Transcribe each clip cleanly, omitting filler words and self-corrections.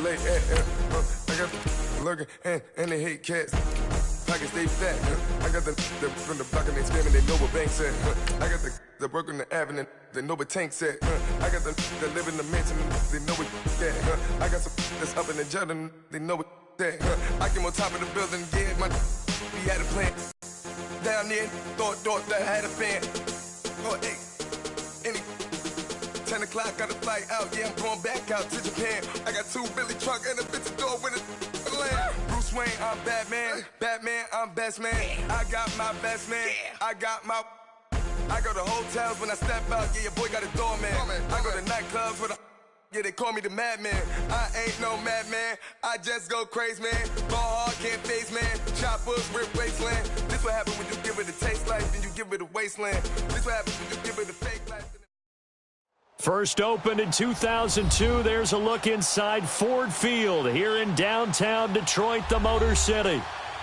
late. I got lurking and they hate cats. Pockets stay fat. I got the from the block and they screaming, they know what Banks said. I got the work on the avenue, they know what Tank said. I got the live in the mansion, they know what that. I got some that's up in the jutting, they know what that. I came on top of the building, yeah, we had a plan. Down there, thought that I had a fan. Oh, hey, 10 o'clock, got a flight out, yeah, I'm going back out to Japan. I got 2 Billy truck and a bitch door with a land. Bruce Wayne, I'm Batman. Batman, I'm best man. I got my best man. I go to hotels when I step out, yeah, your boy got a doorman. I go to nightclubs with yeah, they call me the madman. I ain't no madman, I just go crazy, man. Ball hard, can't face, man. Choppers, rip wasteland. This what happens when you give it a taste life, then you give it a wasteland. This what happens when you give it a fake life. First opened in 2002, there's a look inside Ford Field here in downtown Detroit, the Motor City.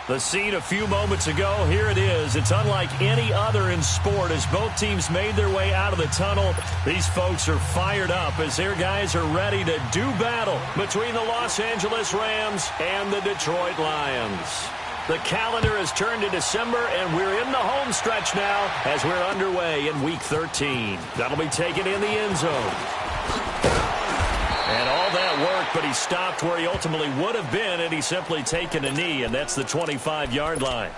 The scene a few moments ago, here it is. It's unlike any other in sport as both teams made their way out of the tunnel. These folks are fired up as their guys are ready to do battle between the Los Angeles Rams and the Detroit Lions. The calendar has turned to December, and we're in the home stretch now as we're underway in Week 13. That'll be taken in the end zone. And all that work, but he stopped where he ultimately would have been, and he's simply taken a knee, and that's the 25-yard line.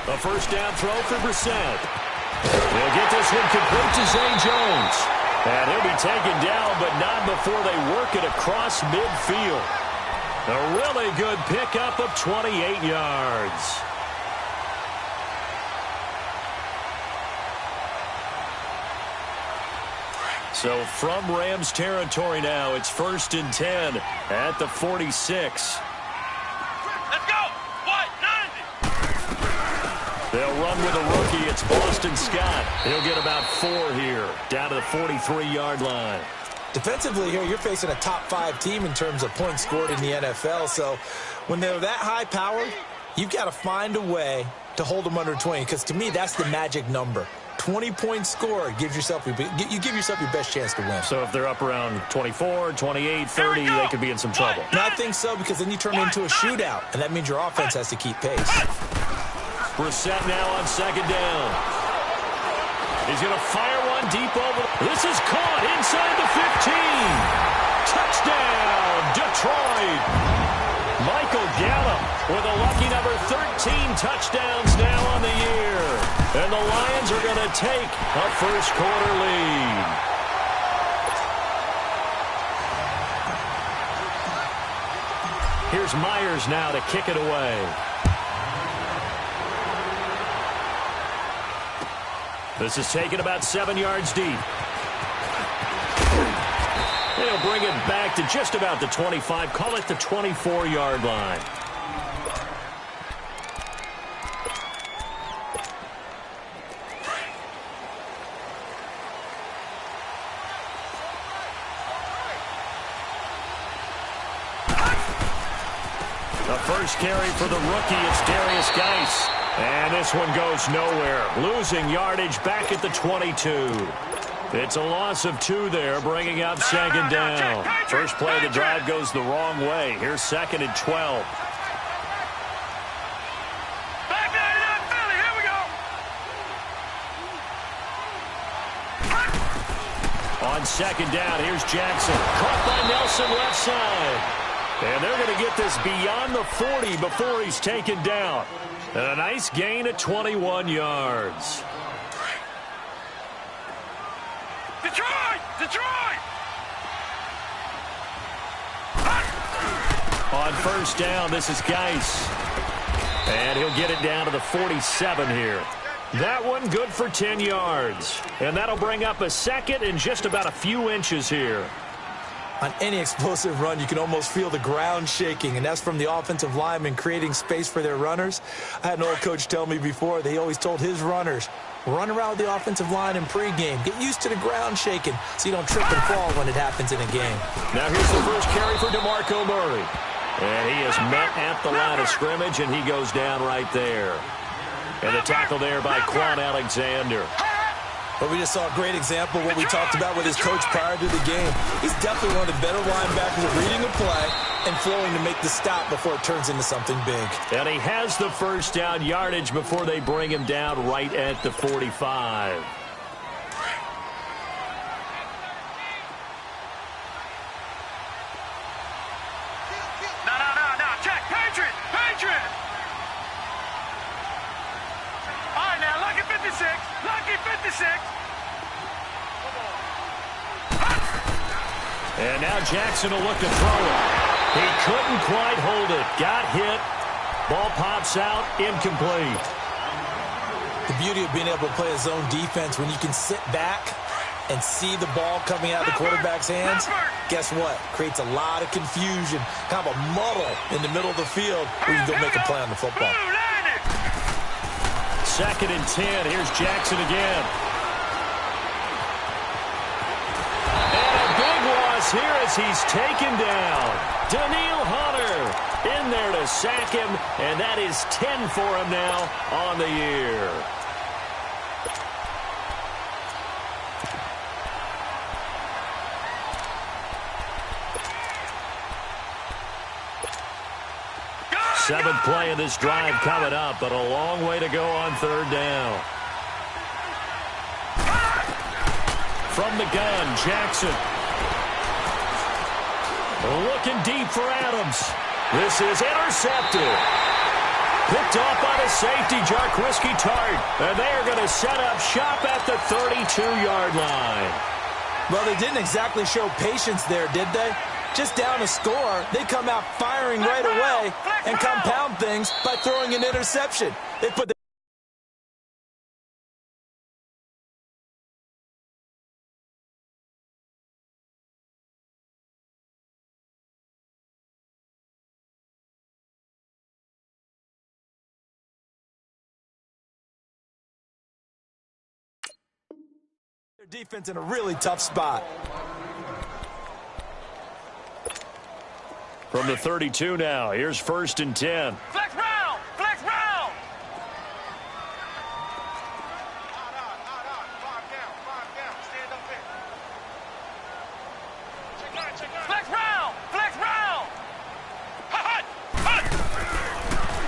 A first down throw for Brissett. They'll get this one complete to Zay Jones. And he'll be taken down, but not before they work it across midfield. A really good pickup of 28 yards. So from Rams territory now, it's 1st and 10 at the 46. They'll run with a rookie. It's Boston Scott. He'll get about 4 here, down to the 43-yard line. Defensively here, you're facing a top-5 team in terms of points scored in the NFL. So when they're that high-powered, you've got to find a way to hold them under 20, because to me, that's the magic number. 20 points scored, you give yourself your best chance to win. So if they're up around 24, 28, 30, they could be in some trouble. And I think so, because then you turn it into a shootout, and that means your offense has to keep pace. Brissett now on 2nd down. He's going to fire one deep over. This is caught inside the 15. Touchdown, Detroit. Michael Gallup with a lucky number 13 touchdowns now on the year. And the Lions are going to take a first-quarter lead. Here's Myers now to kick it away. This is taken about 7 yards deep. They'll bring it back to just about the 25. Call it the 24-yard line. The first carry for the rookie, it's Darius Geis. And this one goes nowhere. Losing yardage back at the 22. It's a loss of 2 there, bringing up 2nd down. First play of the drive goes the wrong way. Here's 2nd and 12. Here we go. On 2nd down, here's Jackson. Caught by Nelson left side. And they're going to get this beyond the 40 before he's taken down. And a nice gain of 21 yards. Detroit! Detroit! On 1st down, this is Geis. And he'll get it down to the 47 here. That one good for 10 yards. And that'll bring up a second and just about a few inches here. On any explosive run, you can almost feel the ground shaking, and that's from the offensive linemen creating space for their runners. I had an old coach tell me before, they always told his runners, run around with the offensive line in pregame. Get used to the ground shaking so you don't trip and fall when it happens in a game. Now here's the first carry for DeMarco Murray. And he is met at the line of scrimmage, and he goes down right there. And the tackle there by Quan Alexander. But we just saw a great example of what we talked about with his coach prior to the game. He's definitely one of the better linebackers at reading the play and flowing to make the stop before it turns into something big. And he has the first down yardage before they bring him down right at the 45. No. Check. Patriot. All right, now, lucky 56. And now Jackson will look to throw it. He couldn't quite hold it. Got hit. Ball pops out. Incomplete. The beauty of being able to play a zone defense when you can sit back and see the ball coming out of the quarterback's hands, guess what? Creates a lot of confusion, kind of a muddle in the middle of the field where you can go make a play on the football. 2nd and 10. Here's Jackson again. And a big loss here as he's taken down. Daniil Hunter in there to sack him, and that is 10 for him now on the year. Seventh play of this drive coming up, but a long way to go on 3rd down. From the gun, Jackson. Looking deep for Adams. This is intercepted. Picked off by the safety, Jarquiski Tart. And they are going to set up shop at the 32-yard line. Well, they didn't exactly show patience there, did they? Just down a score, they come out firing right away and compound things by throwing an interception. They put their defense in a really tough spot. From the 32 now, here's 1st and 10. Flex round. Five down. Stand up here. Flex round. Hut.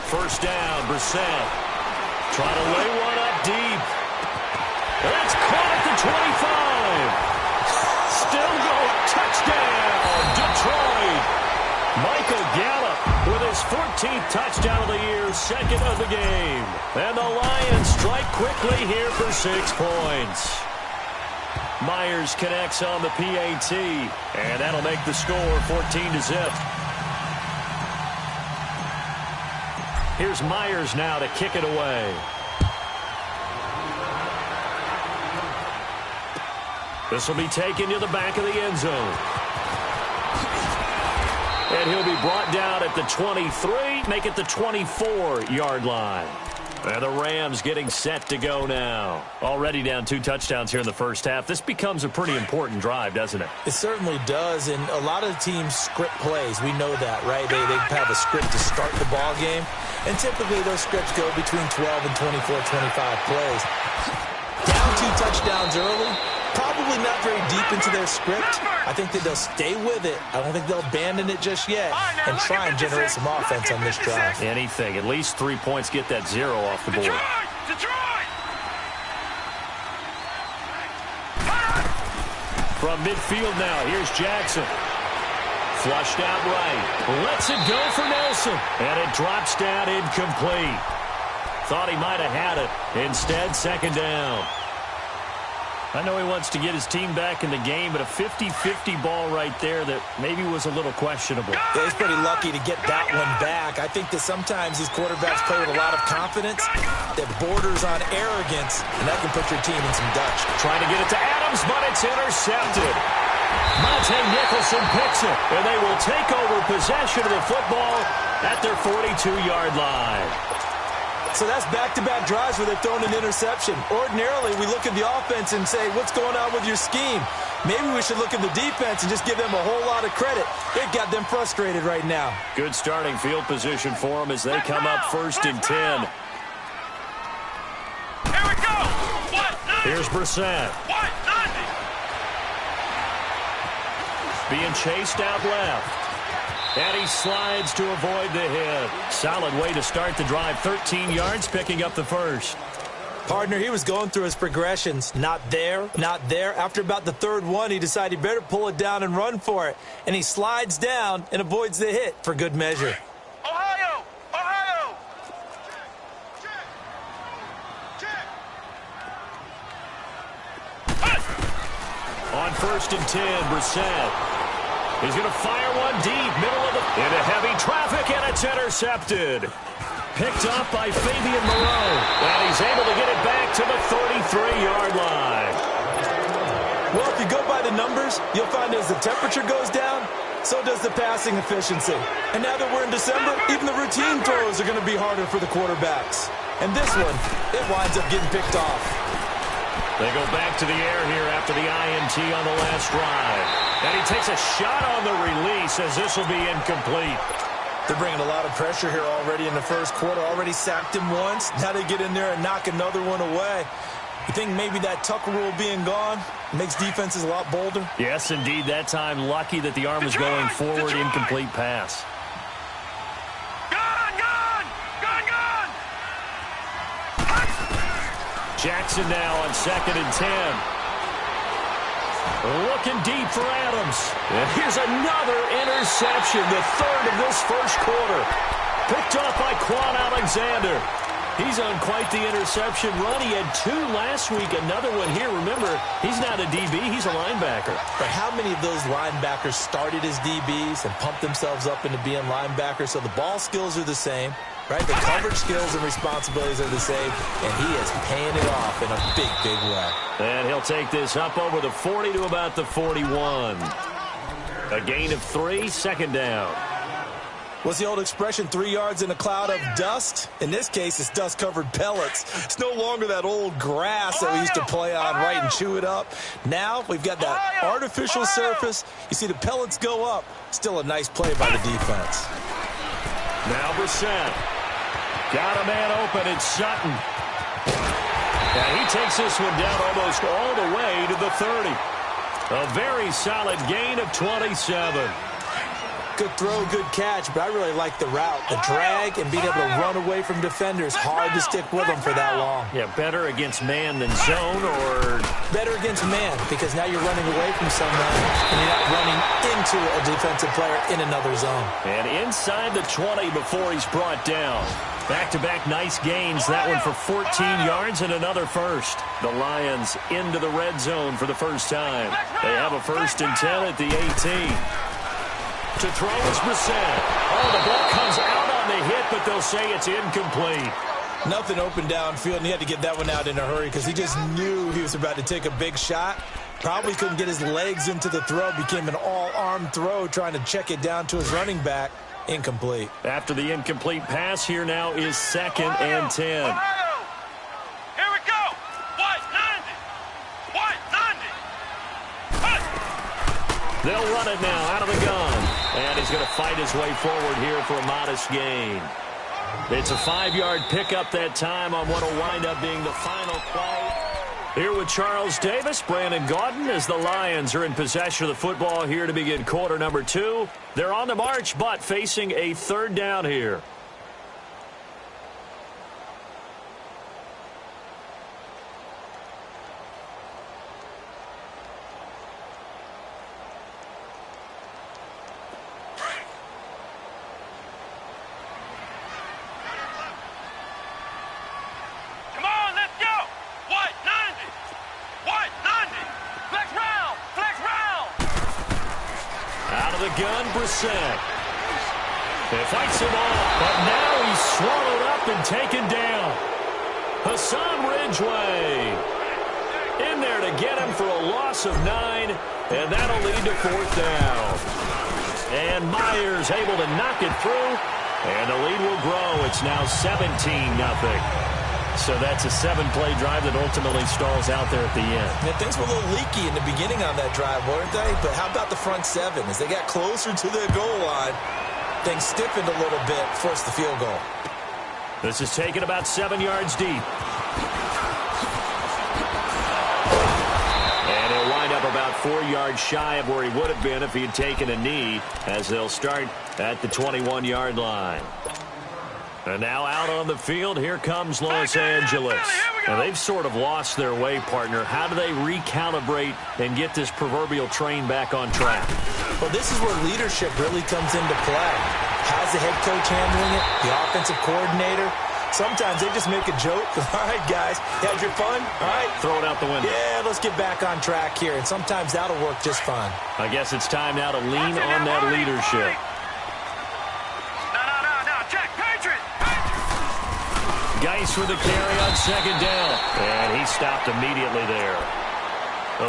1st down, Brissett. Trying to lay one up deep. It's caught at the 25. Still going. Touchdown, Detroit. Michael Gallup with his 14th touchdown of the year, 2nd of the game. And the Lions strike quickly here for 6 points. Myers connects on the PAT, and that'll make the score 14-0. Here's Myers now to kick it away. This will be taken to the back of the end zone. And he'll be brought down at the 23, make it the 24-yard line. And the Rams getting set to go now. Already down 2 touchdowns here in the first half. This becomes a pretty important drive, doesn't it? It certainly does, and a lot of teams script plays. We know that, right? They have a script to start the ball game, and typically those scripts go between 12 and 24, 25 plays. Down 2 touchdowns early, probably not very deep into their script. I think that they'll stay with it. I don't think they'll abandon it just yet and try and generate some offense on this drive. Anything. At least 3 points, get that 0 off the board. Detroit! From midfield now, here's Jackson. Flushed out right. Lets it go for Nelson. And it drops down incomplete. Thought he might have had it. Instead, 2nd down. I know he wants to get his team back in the game, but a 50-50 ball right there that maybe was a little questionable. Yeah, he's pretty lucky to get that one back. I think that sometimes these quarterbacks play with a lot of confidence that borders on arrogance, and that can put your team in some dutch. Trying to get it to Adams, but it's intercepted. Monte Nicholson picks it, and they will take over possession of the football at their 42-yard line. So that's back-to-back drives where they've thrown an interception. Ordinarily, we look at the offense and say, what's going on with your scheme? Maybe we should look at the defense and just give them a whole lot of credit. They've got them frustrated right now. Good starting field position for them as they come up 1st and 10. Here we go. What? Here's Brissett. What? Being chased out left. And he slides to avoid the hit. Solid way to start the drive. 13 yards, picking up the first. Partner, he was going through his progressions. Not there, not there. After about the third one, he decided he better pull it down and run for it. And he slides down and avoids the hit for good measure. Ohio! Ohio! On 1st and 10, Brissett. He's going to fire one deep, middle of the... into heavy traffic, and it's intercepted. Picked up by Fabian Moreau. And he's able to get it back to the 33-yard line. Well, if you go by the numbers, you'll find as the temperature goes down, so does the passing efficiency. And now that we're in December, even the routine throws are going to be harder for the quarterbacks. And this one, it winds up getting picked off. They go back to the air here after the INT on the last drive. And he takes a shot on the release as this will be incomplete. They're bringing a lot of pressure here already in the first quarter. Already sacked him once. Now they get in there and knock another one away. You think maybe that Tucker rule being gone makes defenses a lot bolder? Yes, indeed. That time, lucky that the arm was going forward. Incomplete pass. Jackson now on 2nd and 10. Looking deep for Adams. And here's another interception, the third of this first quarter. Picked off by Quan Alexander. He's on quite the interception run. He had 2 last week, another one here. Remember, he's not a DB, he's a linebacker. But how many of those linebackers started as DBs and pumped themselves up into being linebackers? So the ball skills are the same. Right, the coverage skills and responsibilities are the same, and he is paying it off in a big, big way. And he'll take this up over the 40 to about the 41. A gain of 3, 2nd down. What's the old expression, 3 yards in a cloud of dust? In this case, it's dust-covered pellets. It's no longer that old grass that we used to play on, right, and chew it up. Now we've got that artificial surface. You see the pellets go up. Still a nice play by the defense. Now Brissett. Got a man open, it's Sutton. And he takes this one down almost all the way to the 30. A very solid gain of 27. Good throw, good catch, but I really like the route. The drag and being able to run away from defenders. Hard to stick with them for that long. Yeah, better against man than zone, or... Better against man, because now you're running away from someone and you're not running into a defensive player in another zone. And inside the 20 before he's brought down. Back-to-back nice gains. That one for 14 yards and another first. The Lions into the red zone for the first time. They have a 1st and 10 at the 18. To throw is Brissett. Oh, the ball comes out on the hit, but they'll say it's incomplete. Nothing open downfield, and he had to get that one out in a hurry because he just knew he was about to take a big shot. Probably couldn't get his legs into the throw. Became an all-arm throw trying to check it down to his running back. Incomplete. After the incomplete pass, here now is 2nd and 10. Ohio! Here we go! What? 90! What? 90! They'll run it now out of the gun. And he's going to fight his way forward here for a modest gain. It's a 5-yard pickup that time on what will wind up being the final play. Here with Charles Davis, Brandon Gaudin, as the Lions are in possession of the football here to begin quarter number 2. They're on the march, but facing a 3rd down here. Come on, let's go! What? 90! What? 90! gun, Brissett. He fights him off, but now he's swallowed up and taken down. Hassan Ridgeway in there to get him for a loss of 9, and that'll lead to 4th down. And Myers able to knock it through, and the lead will grow. It's now 17-0. So that's a 7-play drive that ultimately stalls out there at the end. Yeah, things were a little leaky in the beginning on that drive, weren't they? But how about the front 7? As they got closer to the goal line, things stiffened a little bit, forced the field goal. This is taken about 7 yards deep. And he'll wind up about 4 yards shy of where he would have been if he had taken a knee, as they'll start at the 21-yard line. And now out on the field, here comes Los Angeles. And they've sort of lost their way, partner. How do they recalibrate and get this proverbial train back on track? Well, this is where leadership really comes into play. How's the head coach handling it? The offensive coordinator? Sometimes they just make a joke. All right, guys, you had your fun? All right. Throw it out the window. Yeah, let's get back on track here. And sometimes that'll work just fine. I guess it's time now to lean on that leadership. Geis with the carry on 2nd down. And he stopped immediately there.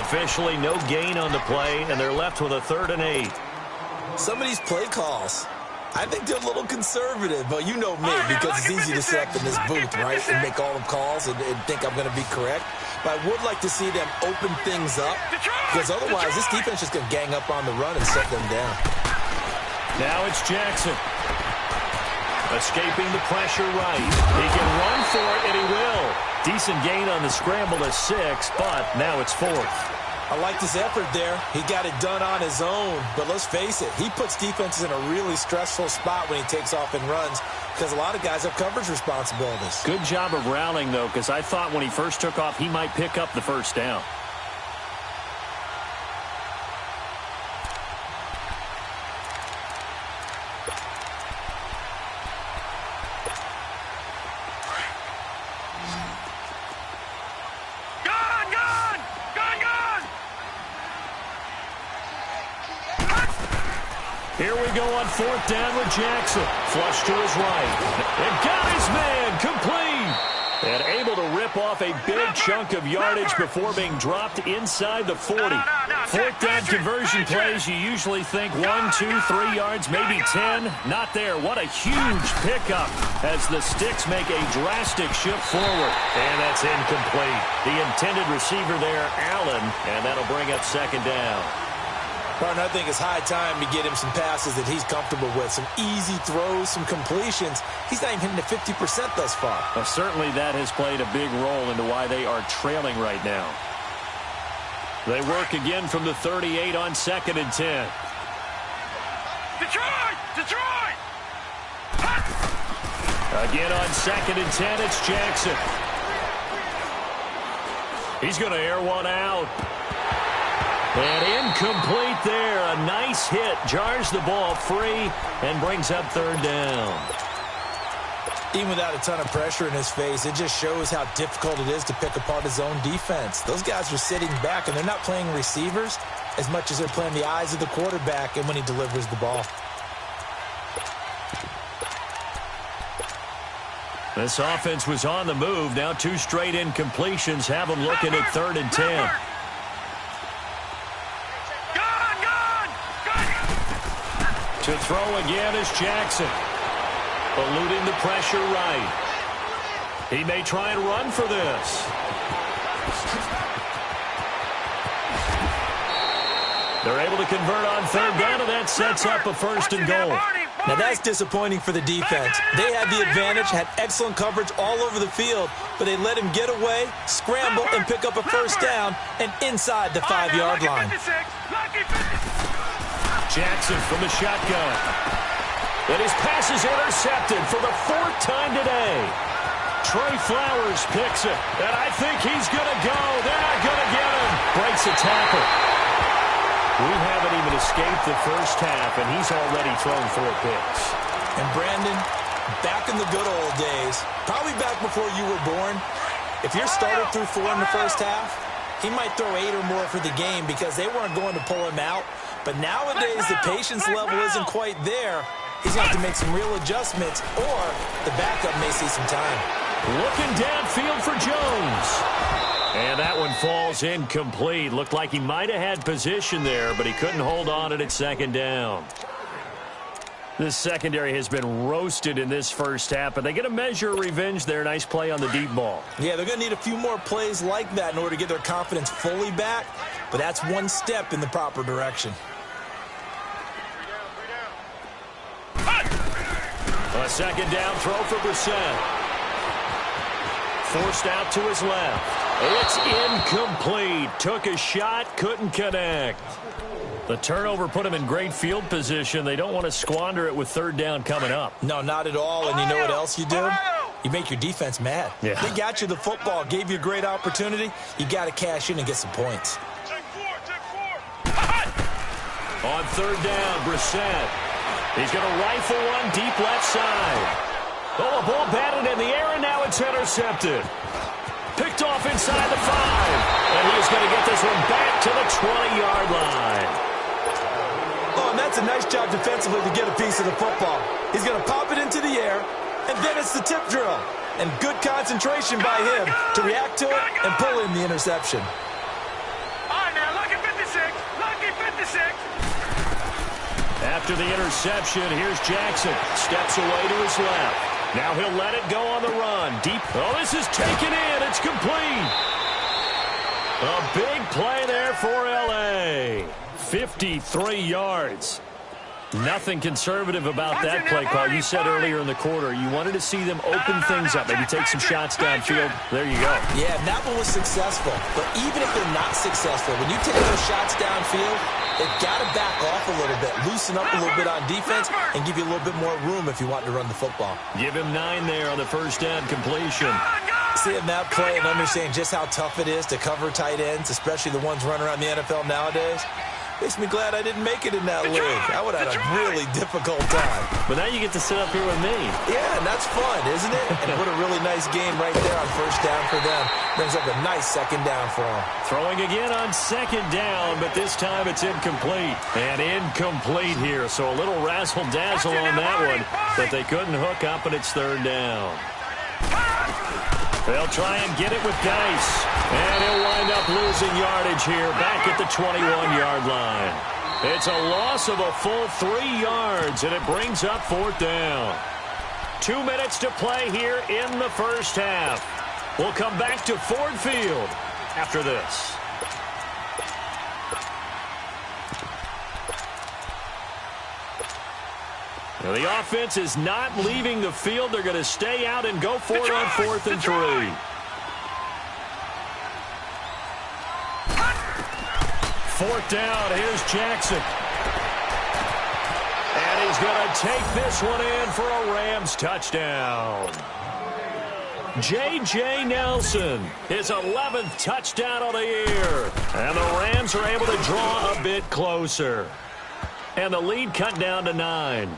Officially no gain on the play, and they're left with a 3rd and 8. Some of these play calls, I think they're a little conservative. But you know me, because it's easy to sit up in this booth, right, and make all the calls and think I'm going to be correct. But I would like to see them open things up, because otherwise this defense is going to gang up on the run and set them down. Now it's Jackson. Escaping the pressure right. He can run for it, and he will. Decent gain on the scramble to 6, but now it's 4th. I like his effort there. He got it done on his own. But let's face it, he puts defenses in a really stressful spot when he takes off and runs, because a lot of guys have coverage responsibilities. Good job of rallying, though, because I thought when he first took off, he might pick up the 1st down. Here we go on 4th down with Jackson. Flush to his right. And got his man complete. And able to rip off a big chunk of yardage before being dropped inside the 40. 4th down conversion plays, you usually think 1, 2, 3 yards, maybe 10. Not there. What a huge pickup as the Sticks make a drastic shift forward. And that's incomplete. The intended receiver there, Allen, and that'll bring up 2nd down. Partner, I think it's high time to get him some passes that he's comfortable with. Some easy throws, some completions. He's not even hitting the 50% thus far. Well, certainly that has played a big role into why they are trailing right now. They work again from the 38 on 2nd and 10. Detroit! Detroit! Again on 2nd and 10, it's Jackson. He's going to air one out. And incomplete there. A nice hit. Jars the ball free and brings up 3rd down. Even without a ton of pressure in his face, it just shows how difficult it is to pick apart his own defense. Those guys are sitting back, and they're not playing receivers as much as they're playing the eyes of the quarterback and when he delivers the ball. This offense was on the move. Now 2 straight incompletions have them looking at 3rd and 10. To throw again is Jackson. Eluding the pressure right. He may try and run for this. They're able to convert on 3rd down, and that sets up a 1st and goal. Now that's disappointing for the defense. They had the advantage, had excellent coverage all over the field, but they let him get away, scramble, and pick up a 1st down, and inside the 5-yard line. Jackson from the shotgun. And his pass is intercepted for the 4th time today. Trey Flowers picks it. And I think he's going to go. They're not going to get him. Breaks a tackle. We haven't even escaped the first half, and he's already thrown 4 picks. And Brandon, back in the good old days, probably back before you were born, if your starter threw 4 in the first half, he might throw 8 or more for the game because they weren't going to pull him out But nowadays, the patience level isn't quite there. He's going to have to make some real adjustments, or the backup may see some time. Looking downfield for Jones. And that one falls incomplete. Looked like he might have had position there, but he couldn't hold on at second down. This secondary has been roasted in this first half, but they get a measure of revenge there. Nice play on the deep ball. Yeah, they're going to need a few more plays like that in order to get their confidence fully back, but that's one step in the proper direction. A second down throw for Brissett. Forced out to his left. It's incomplete. Took a shot, couldn't connect. The turnover put him in great field position. They don't want to squander it with third down coming up. No, not at all. And you know what else you do? You make your defense mad. Yeah. They got you the football, gave you a great opportunity. You got to cash in and get some points. Check four. On third down, Brissett. He's going to rifle one deep left side. Oh, a ball batted in the air, and now it's intercepted. Picked off inside the 5. And he's going to get this one back to the 20-yard line. Oh, and that's a nice job defensively to get a piece of the football. He's going to pop it into the air, and then it's the tip drill. And good concentration by him to react to it and pull in the interception. All right, now, lucky 56. Lucky 56. After the interception, here's Jackson. Steps away to his left. Now he'll let it go on the run. Deep. Oh, this is taken in. It's complete. A big play there for L.A. 53 yards. Nothing conservative about that play call. You said earlier in the quarter you wanted to see them open things up, maybe take some shots downfield. There you go. Yeah, that one was successful. But even if they're not successful, when you take those shots downfield, they've got to back off a little bit, loosen up a little bit on defense, and give you a little bit more room if you want to run the football. Give him 9 there on the first down completion. Seeing that play and understanding just how tough it is to cover tight ends, especially the ones running around the NFL nowadays, makes me glad I didn't make it in that league. I would have had a really difficult time. But now you get to sit up here with me. Yeah, and that's fun, isn't it? And what a really nice game right there on first down for them. Brings up a nice second down for them. Throwing again on second down, but this time it's incomplete. And incomplete here, so a little razzle-dazzle on that one. But they couldn't hook up, and it's third down. They'll try and get it with Dice. And he'll wind up losing yardage here back at the 21-yard line. It's a loss of a full 3 yards, and it brings up fourth down. 2 minutes to play here in the first half. We'll come back to Ford Field after this. Now the offense is not leaving the field. They're going to stay out and go for it on 4th and 3. Fourth down, here's Jackson. And he's going to take this one in for a Rams touchdown. J.J. Nelson, his 11th touchdown of the year. And the Rams are able to draw a bit closer. And the lead cut down to 9.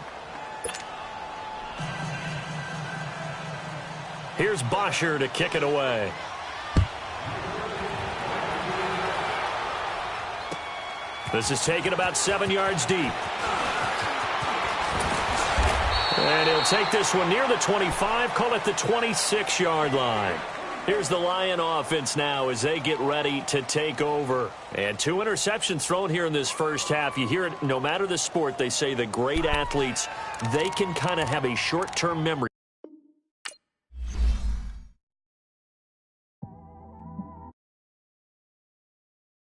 Here's Bosher to kick it away. This is taken about 7 yards deep. And he'll take this one near the 25, call it the 26-yard line. Here's the Lion offense now as they get ready to take over. And 2 interceptions thrown here in this first half. You hear it, no matter the sport, they say the great athletes, they can kind of have a short-term memory.